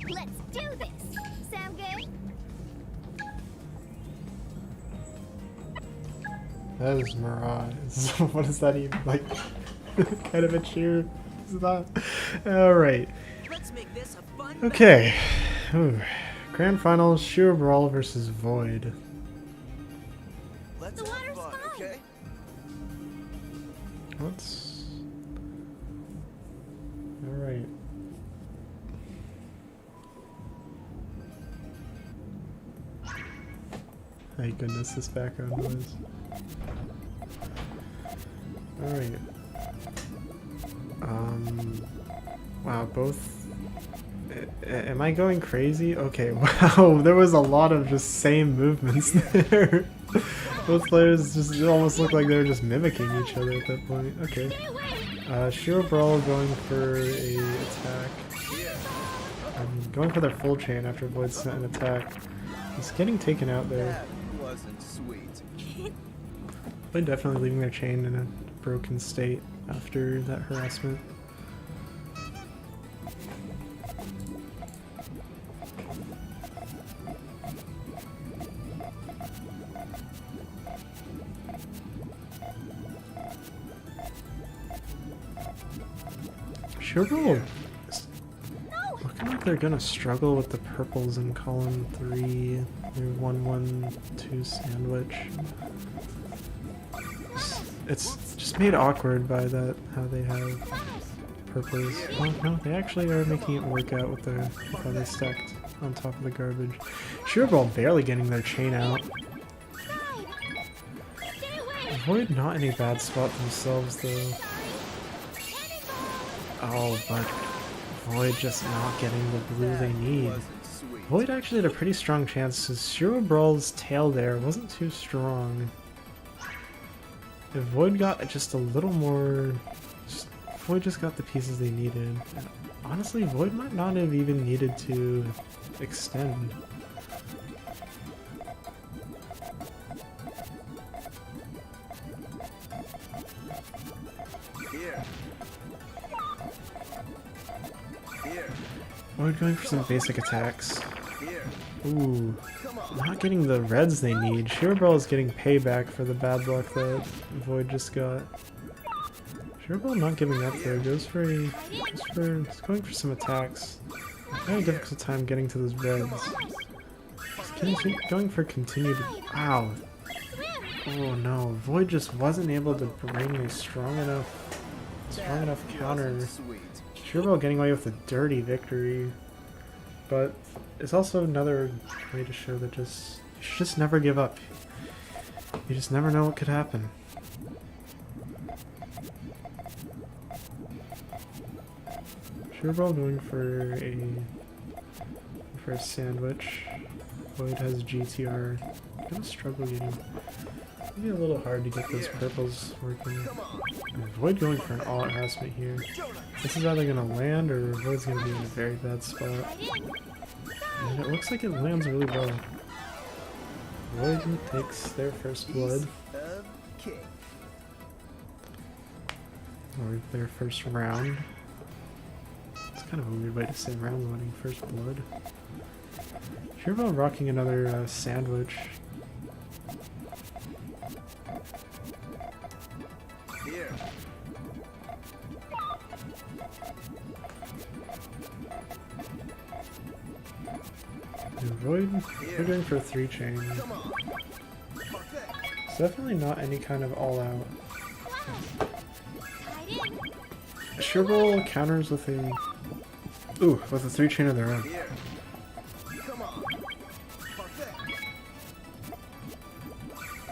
Let's do this. Sound good? That is Mirage. What is that even like? Kind of a cheer is that? Alright. Let's make this a fun Okay. Ooh. Grand Finals, ShiroBrawl versus Void. Let's The have water's fun, fine. okay? Let's... Alright. Thank goodness this background noise. Alright. Wow, both... Am I going crazy? Okay, wow, there was a lot of just same movements there. Both players just almost looked like they were just mimicking each other at that point. Okay. ShiroBrawl going for a attack. Going for their full chain after Void sent an attack. He's getting taken out there. That wasn't sweet. Void definitely leaving their chain in a broken state after that harassment. ShiroBrawl is looking like they're gonna struggle with the purples in column 3. Their 1-1-2 sandwich. It's just made awkward by that how they have purples. Oh no, they actually are making it work out with their how they stacked on top of the garbage. ShiroBrawl barely getting their chain out. Void not in a bad spot themselves though. Oh, but Void just not getting the blue they need. Void actually had a pretty strong chance because ShiroBrawl's tail there wasn't too strong. If Void got just a little more... Void just got the pieces they needed. And honestly, Void might not have even needed to extend. Void going for some basic attacks. Ooh, not getting the reds they need. ShiroBrawl is getting payback for the bad luck that Void just got. ShiroBrawl not giving up there. Goes for just going for some attacks. Having a difficult time getting to those reds. Going for continued. Ow. Oh no, Void just wasn't able to bring a strong enough counter. ShiroBrawl getting away with a dirty victory, but it's also another way to show that you should just never give up. You just never know what could happen. ShiroBrawl going for a sandwich. Void has GTR. Gonna struggle getting. Maybe a little hard to get those purples working. And Void going for an all harassment here. This is either gonna land or Void's gonna be in a very bad spot. And it looks like it lands really well. Void takes their first blood. Or their first round. It's kind of a weird way to say round winning first blood. ShiroBrawl rocking another sandwich. Void, we're going for a 3 chain. It's definitely not any kind of all out. ShiroBrawl counters with a with a 3 chain of their own.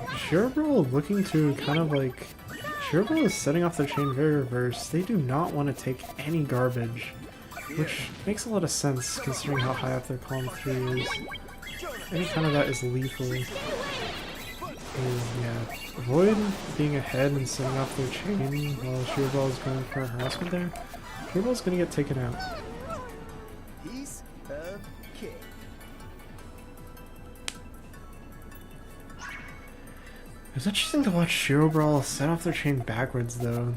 ShiroBrawl looking to kind of like ShiroBrawl is setting off their chain very reverse. They do not want to take any garbage. Which makes a lot of sense considering how high up their column 3 is. Any kind of that is lethal. Yeah, Void being ahead and setting off their chain while ShiroBrawl is going for a harassment there. ShiroBrawl is going to get taken out. It's interesting to watch ShiroBrawl set off their chain backwards though.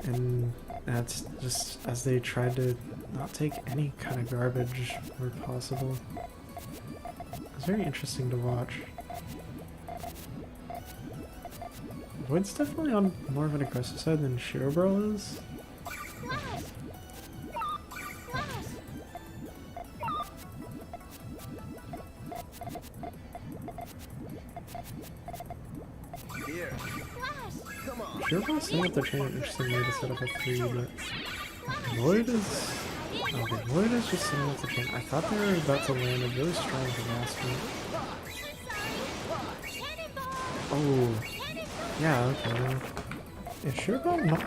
And That's just as they tried to not take any kind of garbage where possible. It's very interesting to watch. Void's definitely on more of an aggressive side than ShiroBrawl is. ShiroBrall's setting up the chain an interesting way to set up a 3, but Void is... Okay, Void is just setting up the chain. I thought they were about to land a really strong harassment. Oh, yeah, okay. Is ShiroBrawl not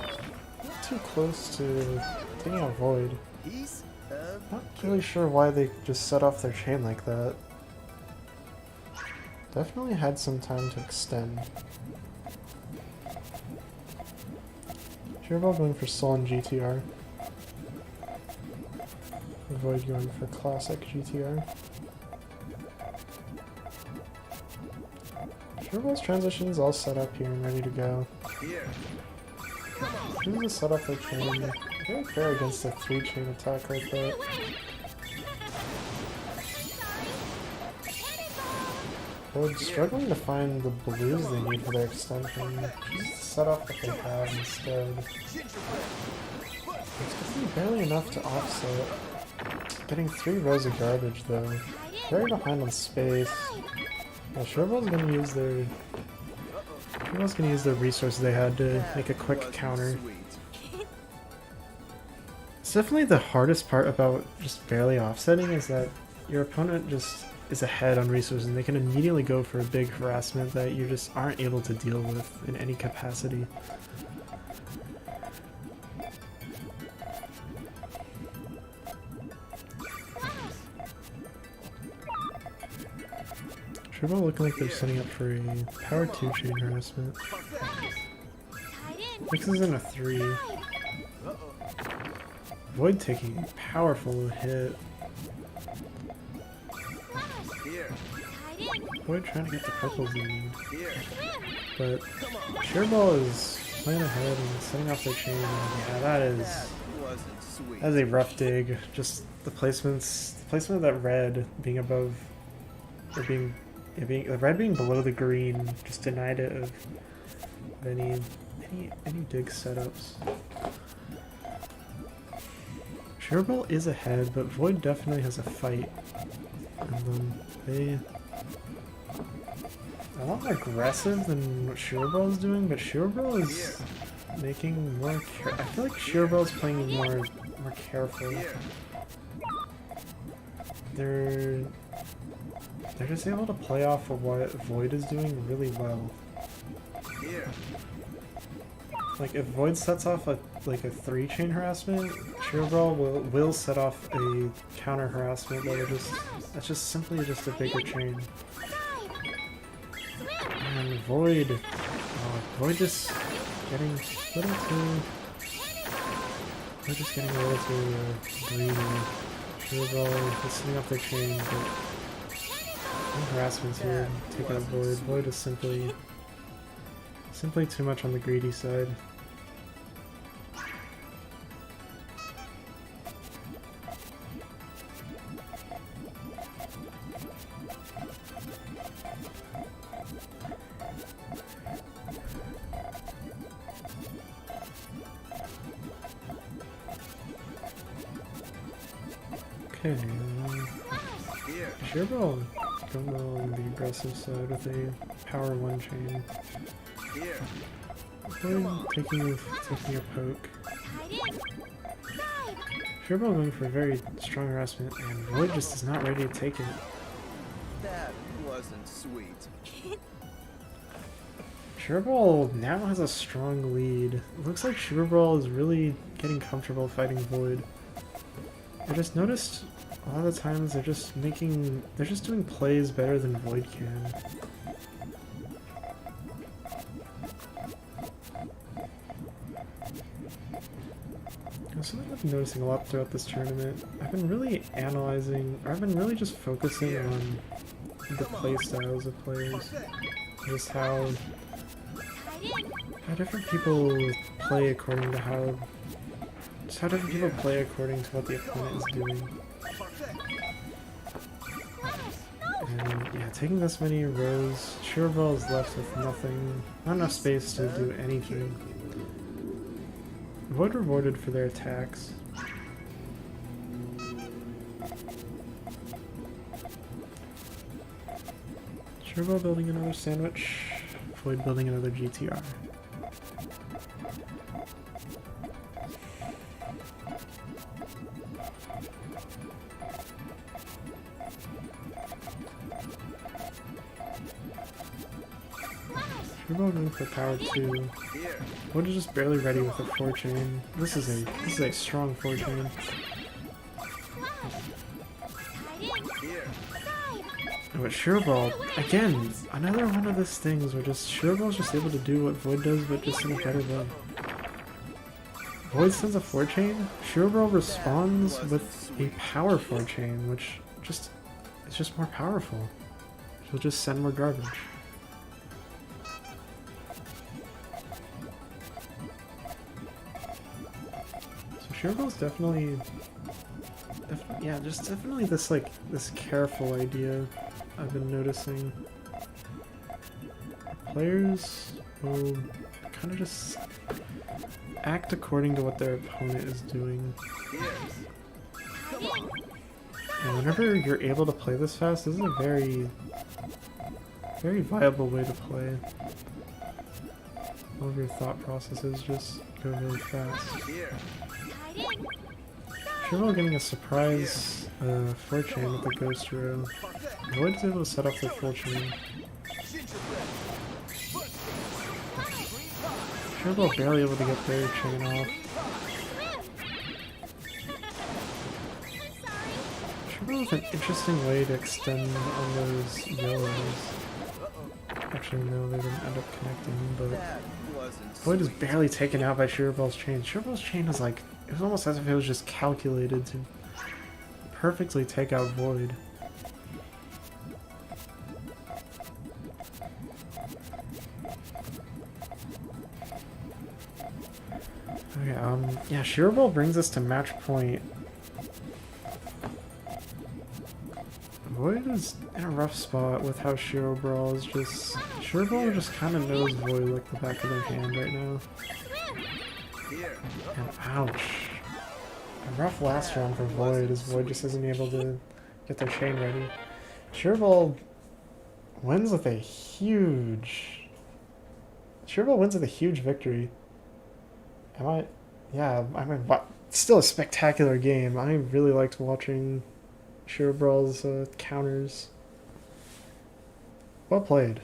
too close to taking out Void? Not really sure why they just set off their chain like that. Definitely had some time to extend. ShiroBrawl going for Soul and GTR. Void going for classic GTR. ShiroBrall's transition's all set up here and ready to go. Here's the set up their chain. Very fair against a 3-chain attack like that. Void struggling to find the blues they need for their extension. Just set off what they have instead. It's gonna be barely enough to offset. Getting 3 rows of garbage though. Very behind on space. Yeah, ShiroBrall's gonna use their... ShiroBrall's gonna use the resources they had to make a quick counter. It's definitely the hardest part about just barely offsetting is that your opponent just is ahead on resources and they can immediately go for a big harassment that you just aren't able to deal with in any capacity. ShiroBrawl looking like they're setting up for a power 2-chain harassment. Mixes in a 3. Void taking a powerful hit. Void trying to get the purples they need. But ShiroBrawl is playing ahead and setting off their chain. Yeah, that is a rough dig. Just the placement of that red being above, or the red being below the green just denied it of any dig setups. ShiroBrawl is ahead, but Void definitely has a fight. And they a lot more aggressive than what ShiroBrawl is doing, but ShiroBrawl is making more I feel like ShiroBrawl is playing more careful. They're just able to play off of what Void is doing really well. Like if Void sets off a 3-chain harassment, ShiroBrawl will set off a counter harassment that's just simply just a bigger chain. And Void just getting a little too greedy. ShiroBrawl is setting up their chain, but no harassments here. Taking out Void. Void is simply too much on the greedy side. Okay, ShiroBrawl going well on the aggressive side with a power 1-chain. Void taking a poke. ShiroBrawl going for a very strong harassment, and Void just is not ready to take it. That wasn't sweet. ShiroBrawl now has a strong lead. It looks like ShiroBrawl is really getting comfortable fighting Void. I just noticed a lot of the times they're just doing plays better than Void can. Something I've been noticing a lot throughout this tournament. I've been really just focusing on the play styles of players. Just how different people play according to how Just how different people play according to what the opponent is doing. And yeah, taking this many rows, ShiroBrawl is left with nothing, not enough space to do anything. Void rewarded for their attacks. ShiroBrawl building another sandwich, Void building another GTR. ShiroBrawl going for power 2. Void is just barely ready with a 4-chain. This is a strong 4-chain. But ShiroBrawl, again, another one of those things where just ShiroBrall's just able to do what Void does, but just in a better way. Void sends a 4-chain, ShiroBrawl responds with a power 4-chain, which is just more powerful. She'll just send more garbage. So ShiroBrall's definitely this careful idea I've been noticing. Players will kind of just act according to what their opponent is doing. And whenever you're able to play this fast, this is a very viable way to play. All of your thought processes just go really fast. ShiroBrawl getting a surprise 4-chain with the Ghost Row. Void is able to set off their 4-chain. ShiroBrawl barely able to get their chain off. ShiroBrawl is an interesting way to extend on those yellows. Actually, no, they didn't end up connecting, but Void is barely taken out by ShiroBrall's chain. ShiroBrall's chain was like, it was almost as if it was just calculated to perfectly take out Void. Okay, yeah, ShiroBrawl brings us to match point. Void is in a rough spot with how ShiroBrawl is just... ShiroBrawl just kind of knows Void like the back of their hand right now. And ouch. A rough last round for Void as Void just isn't able to get their chain ready. ShiroBrawl wins with a huge... ShiroBrawl wins with a huge victory. Yeah, I mean, still a spectacular game. I really liked watching ShiroBrawl's counters. Well played.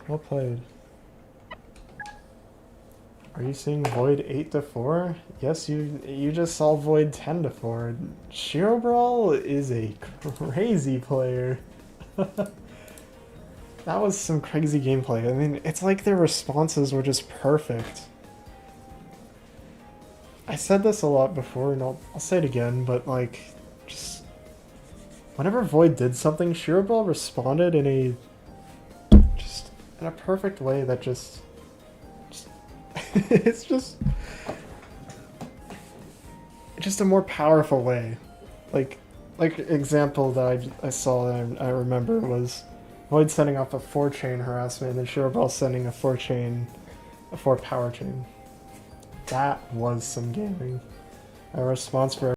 Well played. Are you seeing Void 8-4? Yes, you just saw Void 10-4. ShiroBrawl is a crazy player. That was some crazy gameplay. I mean, it's like their responses were just perfect. I said this a lot before, and I'll say it again, but like, just whenever Void did something, ShiroBrawl responded in a perfect way that just it's just a more powerful way. Like example that I saw and I remember was Void sending off a 4-chain harassment and then ShiroBrawl sending a 4 power chain. That was some gaming. A response for